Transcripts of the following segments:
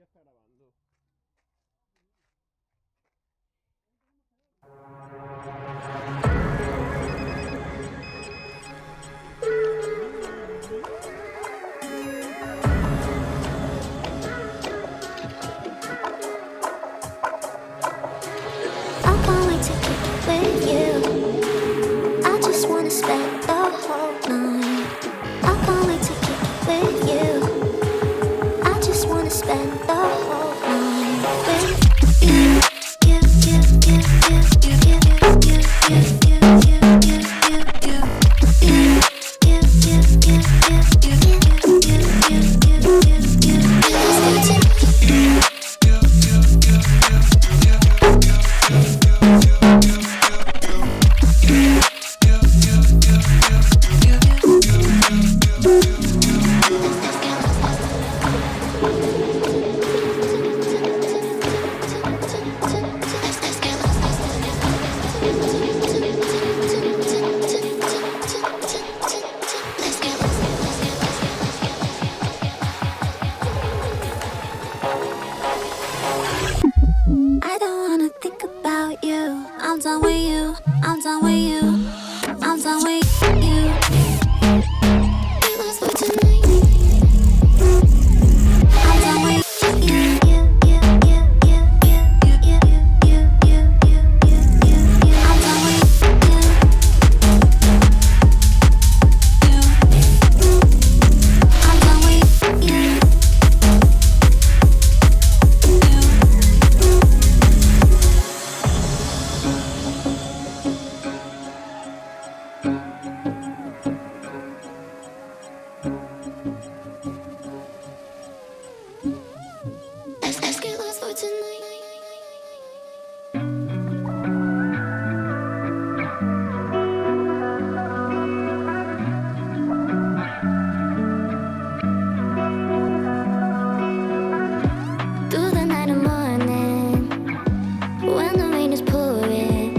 está grabando. I can't wait to kick it with you. I just wanna spend the whole night. I can't wait to kick it with you. I just wanna spend the whole night with you. You, you, you, you, you, you, you, you, you, you, you, you, you, you. You, you, you, you, you, you, you, you, you, you, you, you. I don't wanna think about you. I'm done with you. I'm done with you. I'm done with you. It was for tonight. I'm done with you. You, you, you, you, you, you, you, you, you, you, you, you. I'm done with you. I'm done with you. Let's get lost for tonight. Through the night and morning, when the rain is pouring,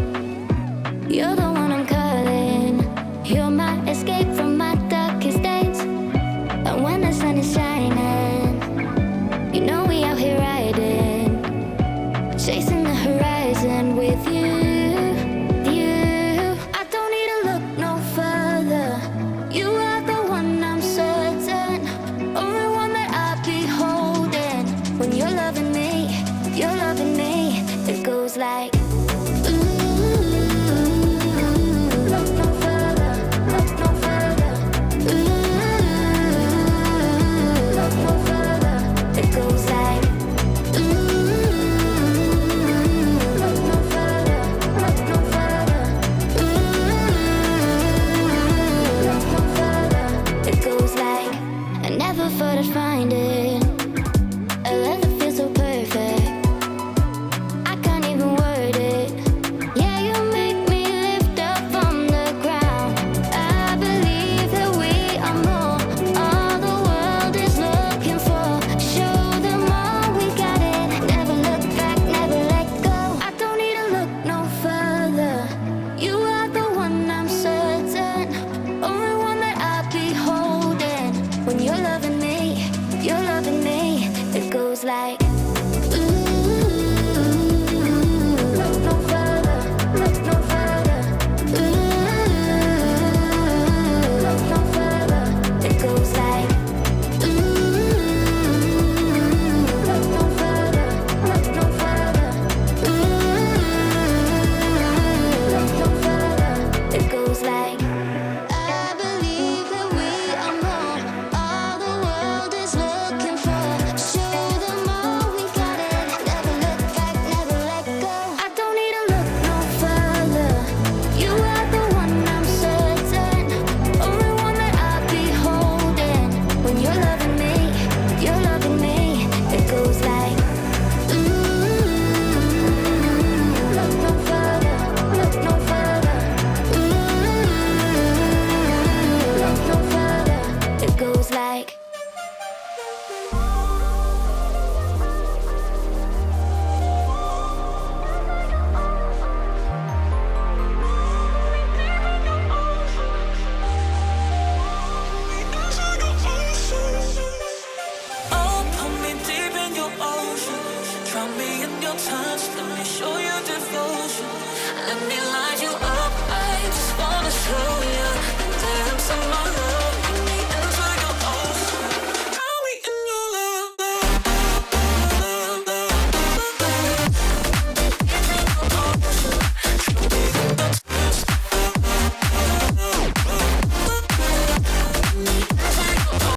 you're the one I'm calling. You're my escape from my darkest days. And when the sun is shining, you know we out here riding, chasing the horizon with you. I don't need to look no further. You are the one I'm certain, only one that I'll be holding. When you're loving me, it goes like look no further, look no further. Look no further. It goes like look no further, look no further. Look no further. It goes like I never thought I'd find it. A love that feels so perfect. I can't even word it. Yeah, you make me lift up from the ground. I believe that we are more. All the world is looking for. Show them all we got it. Never look back, never let go. I don't need to look no further. You are the one I'm certain, only one that I'll be holding. When you're loving me, it goes like look no further, look no further. Look no further. It goes like look no further, look no further. Look no further. It goes like I believe that we are more. All the world is looking for. Show them all we got it. Never look back, never let go. I don't need to look no further. You are the one I'm certain, only one that I'll be holding. When you're loving me, it goes like look no further, look no further. your touch, let me show you devotion. Let me light you up, I just wanna show you that there's some